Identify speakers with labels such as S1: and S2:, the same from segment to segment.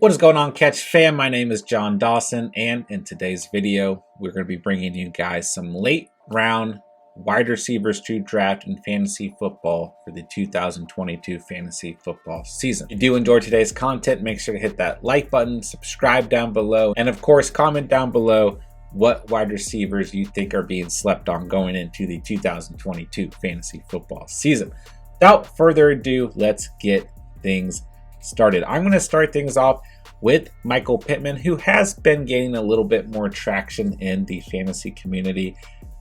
S1: What is going on, Catch fam? My name is John Dawson, and in today's video, we're going to be bringing you guys some late round wide receivers to draft in fantasy football for the 2022 fantasy football season. If you do enjoy today's content, make sure to hit that like button, subscribe down below, and of course, comment down below what wide receivers you think are being slept on going into the 2022 fantasy football season. Without further ado, let's get things started. I'm going to start things off with Michael Pittman, who has been gaining a little bit more traction in the fantasy community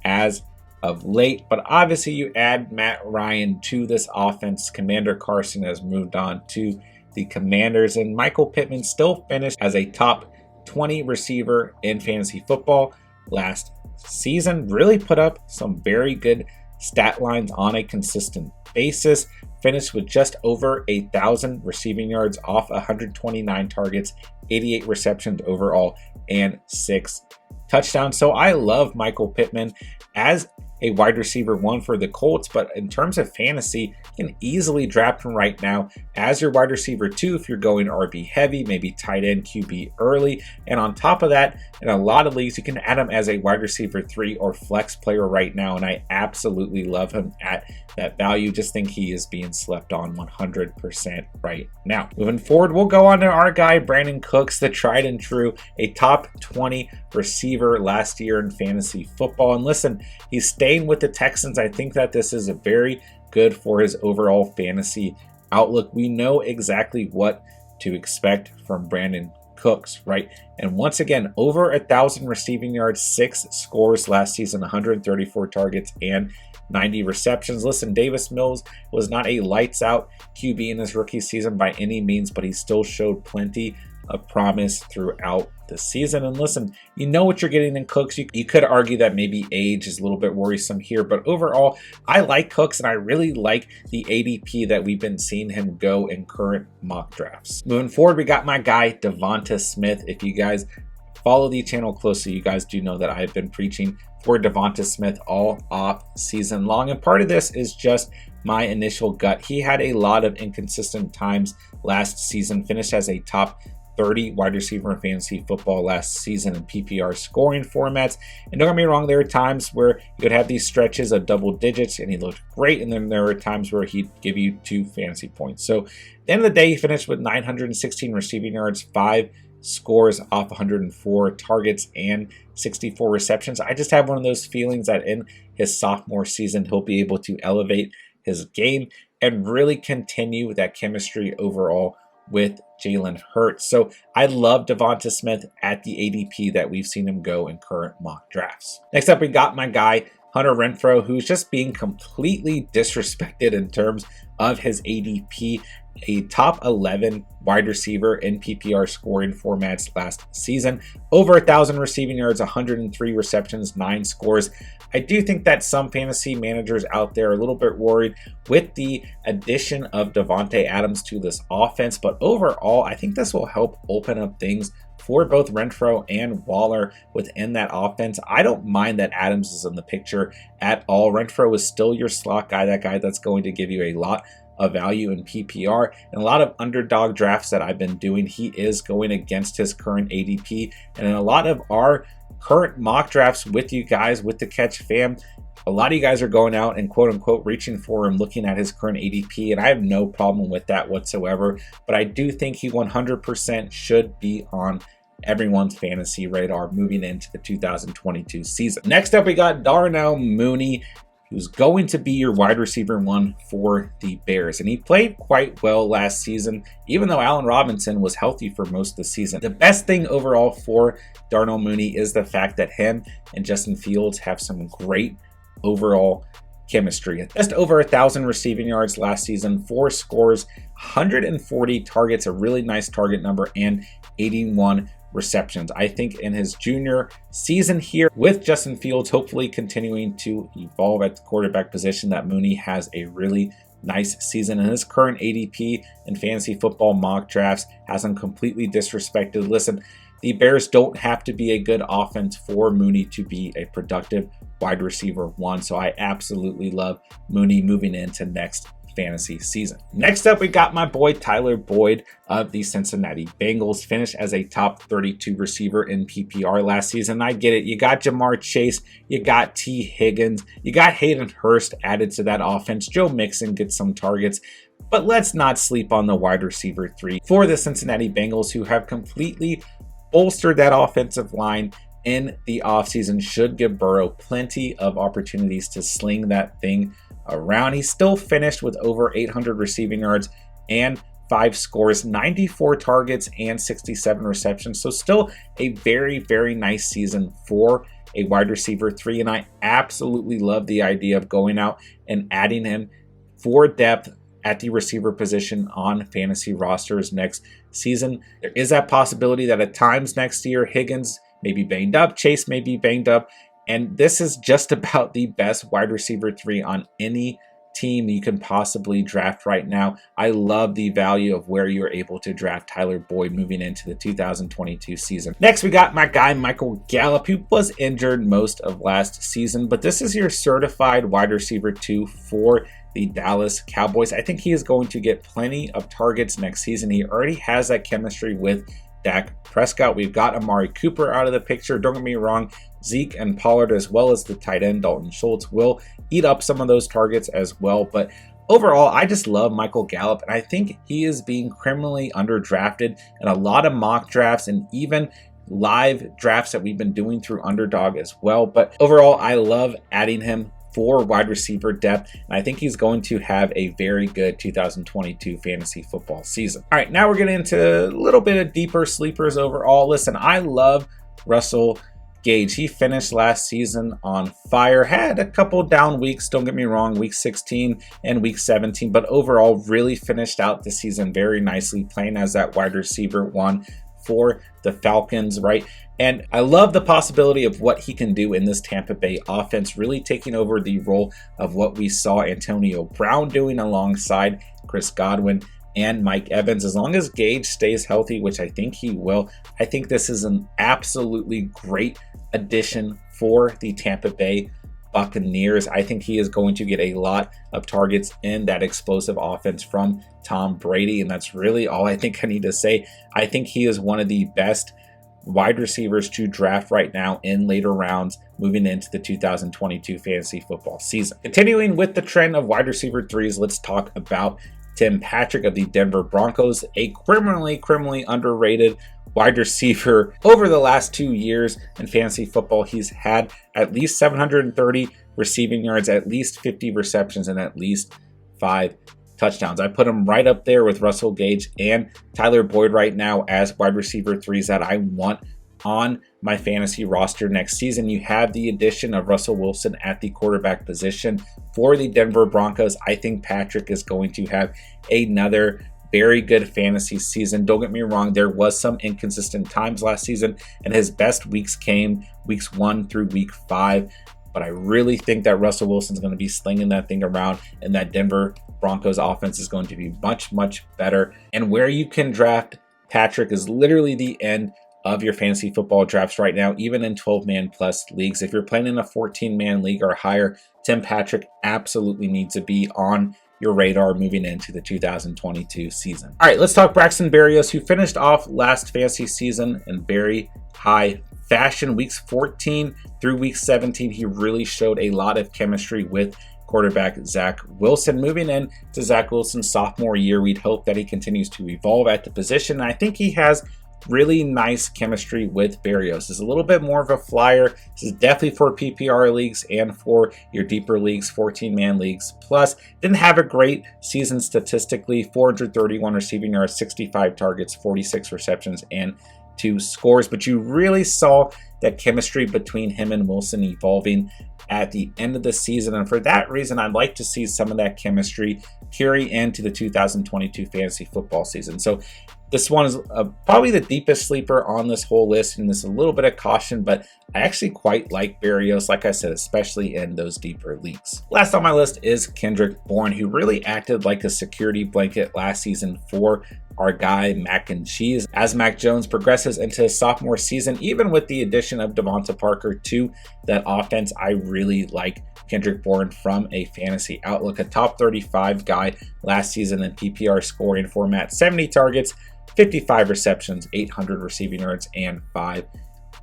S1: as of late. But obviously you add Matt Ryan to this offense. Commander Carson has moved on to the Commanders, and Michael Pittman still finished as a top 20 receiver in fantasy football last season. Really put up some very good stat lines on a consistent basis. Finished with just over 1,000 receiving yards off 129 targets, 88 receptions overall, and 6 touchdowns. So I love Michael Pittman as a wide receiver one for the Colts, but in terms of fantasy, you can easily draft him right now as your wide receiver two if you're going RB heavy, maybe tight end, QB early. And on top of that, in a lot of leagues, you can add him as a wide receiver 3 or flex player right now, and I absolutely love him at that value. Just think he is being slept on 100% right now. Moving forward, we'll go on to our guy Brandon Cooks, the tried and true, a top 20 receiver last year in fantasy football. And listen, he's staying with the Texans. I think that this is a very good for his overall fantasy outlook. We know exactly what to expect from Brandon Cooks, right? And once again, over 1,000 receiving yards, 6 scores last season, 134 targets, and 90 receptions. Listen, Davis Mills was not a lights out QB in his rookie season by any means, but he still showed plenty of promise throughout the season. And listen, you know what you're getting in Cooks. You could argue that maybe age is a little bit worrisome here, but overall, I like Cooks, and I really like the ADP that we've been seeing him go in current mock drafts. Moving forward, we got my guy Devonta Smith. If you guys follow the channel closely, you guys do know that I have been preaching for Devonta Smith all off season long, and part of this is just my initial gut. He had a lot of inconsistent times last season, finished as a top 30 wide receiver in fantasy football last season in PPR scoring formats. And don't get me wrong, there are times where you would have these stretches of double digits and he looked great, and then there were times where he'd give you 2 fantasy points. So at the end of the day, he finished with 916 receiving yards, 5 scores off 104 targets, and 64 receptions. I just have one of those feelings that in his sophomore season, he'll be able to elevate his game and really continue that chemistry overall with Jalen Hurts. So I love Devonta Smith at the ADP that we've seen him go in current mock drafts. Next up, we got my guy Hunter Renfrow, who's just being completely disrespected in terms of his ADP. A top 11 wide receiver in PPR scoring formats last season. Over 1,000 receiving yards, 103 receptions, 9 scores. I do think that some fantasy managers out there are a little bit worried with the addition of Davante Adams to this offense, but overall, I think this will help open up things for both Renfrow and Waller within that offense. I don't mind that Adams is in the picture at all. Renfrow is still your slot guy, that guy that's going to give you a lot of value in PPR. And a lot of underdog drafts that I've been doing, he is going against his current ADP. And in a lot of our current mock drafts with you guys, with the Catch fam, a lot of you guys are going out and quote unquote reaching for him, looking at his current ADP, and I have no problem with that whatsoever. But I do think he 100% should be on everyone's fantasy radar moving into the 2022 season. Next up, we got Darnell Mooney, who's going to be your wide receiver one for the Bears. And he played quite well last season, even though Allen Robinson was healthy for most of the season. The best thing overall for Darnell Mooney is the fact that him and Justin Fields have some great overall chemistry. Just over 1,000 receiving yards last season, 4 scores, 140 targets, a really nice target number, and 81 receptions. I think in his junior season here with Justin Fields hopefully continuing to evolve at the quarterback position, that Mooney has a really nice season. And his current ADP in fantasy football mock drafts has him completely disrespected. Listen, the Bears don't have to be a good offense for Mooney to be a productive wide receiver one. So I absolutely love Mooney moving into next fantasy season. Next up, we got my boy Tyler Boyd of the Cincinnati Bengals. Finished as a top 32 receiver in PPR last season. I get it. You got Jamar Chase, you got T. Higgins, you got Hayden Hurst added to that offense. Joe Mixon gets some targets. But let's not sleep on the wide receiver 3 for the Cincinnati Bengals, who have completely bolstered that offensive line in the offseason. Should give Burrow plenty of opportunities to sling that thing around. He still finished with over 800 receiving yards and 5 scores, 94 targets, and 67 receptions. So still a very, very nice season for a wide receiver 3. And I absolutely love the idea of going out and adding him for depth at the receiver position on fantasy rosters next season. There is that possibility that at times next year, Higgins may be banged up, Chase may be banged up, and this is just about the best wide receiver 3 on any team you can possibly draft right now. I love the value of where you're able to draft Tyler Boyd moving into the 2022 season. Next, we got my guy Michael Gallup, who was injured most of last season, but this is your certified wide receiver 2 for the Dallas Cowboys. I think he is going to get plenty of targets next season. He already has that chemistry with Dak Prescott. We've got Amari Cooper out of the picture. Don't get me wrong, Zeke and Pollard, as well as the tight end Dalton Schultz, will eat up some of those targets as well. But overall, I just love Michael Gallup, and I think he is being criminally underdrafted in a lot of mock drafts and even live drafts that we've been doing through Underdog as well. But overall, I love adding him for wide receiver depth, and I think he's going to have a very good 2022 fantasy football season. All right, now we're getting into a little bit of deeper sleepers overall. Listen, I love Russell Gage. He finished last season on fire, had a couple down weeks, don't get me wrong, week 16 and week 17, but overall really finished out the season very nicely, playing as that wide receiver 1 for the Falcons, right? And I love the possibility of what he can do in this Tampa Bay offense, really taking over the role of what we saw Antonio Brown doing alongside Chris Godwin and Mike Evans. As long as Gage stays healthy, which I think he will, I think this is an absolutely great addition for the Tampa Bay Buccaneers. I think he is going to get a lot of targets in that explosive offense from Tom Brady, and that's really all I think I need to say. I think he is one of the best wide receivers to draft right now in later rounds moving into the 2022 fantasy football season. Continuing with the trend of wide receiver 3s, let's talk about Tim Patrick of the Denver Broncos, a criminally underrated wide receiver. Over the last 2 years in fantasy football, he's had at least 730 receiving yards, at least 50 receptions, and at least 5 touchdowns. I put him right up there with Russell Gage and Tyler Boyd right now as wide receiver 3s that I want on my fantasy roster next season. You have the addition of Russell Wilson at the quarterback position for the Denver Broncos. I think Patrick is going to have another very good fantasy season. Don't get me wrong, there was some inconsistent times last season, and his best weeks came weeks 1 through week 5. But I really think that Russell Wilson's going to be slinging that thing around, and that Denver Broncos offense is going to be much, much better. And where you can draft Patrick is literally the end of your fantasy football drafts right now, even in 12-man plus leagues. If you're playing in a 14-man league or higher, Tim Patrick absolutely needs to be on your radar moving into the 2022 season. All right, let's talk Braxton Berrios, who finished off last fantasy season in very high fashion. Weeks 14 through week 17, he really showed a lot of chemistry with quarterback Zach Wilson. Moving in to Zach Wilson's sophomore year, we'd hope that he continues to evolve at the position. And I think he has really nice chemistry with Berrios. Is a little bit more of a flyer. This is definitely for PPR leagues and for your deeper leagues, 14-man leagues. Plus, didn't have a great season statistically. 431 receiving yards, 65 targets, 46 receptions, and 2 scores. But you really saw that chemistry between him and Wilson evolving at the end of the season. And for that reason, I'd like to see some of that chemistry carry into the 2022 fantasy football season. So this one is probably the deepest sleeper on this whole list, and there's a little bit of caution, but I actually quite like Berrios, like I said, especially in those deeper leagues. Last on my list is Kendrick Bourne, who really acted like a security blanket last season for our guy Mac and Cheese as Mac Jones progresses into his sophomore season. Even with the addition of Devonta Parker to that offense, I really like Kendrick Bourne from a fantasy outlook. A top 35 guy last season in PPR scoring format, 70 targets, 55 receptions, 800 receiving yards, and 5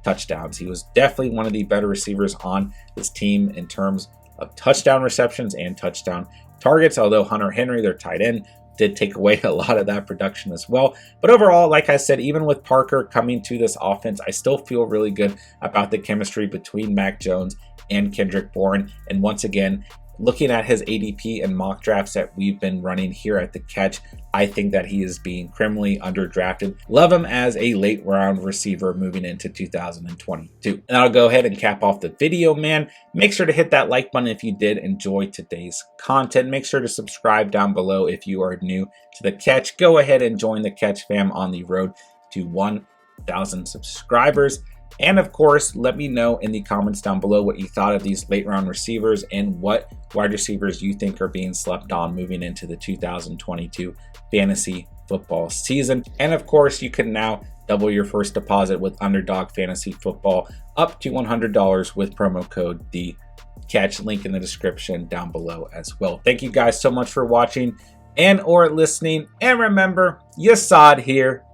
S1: touchdowns. He was definitely one of the better receivers on this team in terms of touchdown receptions and touchdown targets, although Hunter Henry, their tight end, did take away a lot of that production as well. But overall, like I said, even with Parker coming to this offense, I still feel really good about the chemistry between Mac Jones and Kendrick Bourne. And once again, looking at his ADP and mock drafts that we've been running here at The Catch, I think that he is being criminally underdrafted. Love him as a late round receiver moving into 2022. And I'll go ahead and cap off the video, man. Make sure to hit that like button if you did enjoy today's content. Make sure to subscribe down below if you are new to The Catch. Go ahead and join The Catch fam on the road to 1,000 subscribers. And of course, let me know in the comments down below what you thought of these late round receivers and what wide receivers you think are being slept on moving into the 2022 fantasy football season. And of course, you can now double your first deposit with Underdog Fantasy Football up to $100 with promo code THECATCH. Link in the description down below as well. Thank you guys so much for watching and or listening. And remember, you saw it here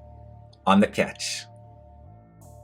S1: on The Catch.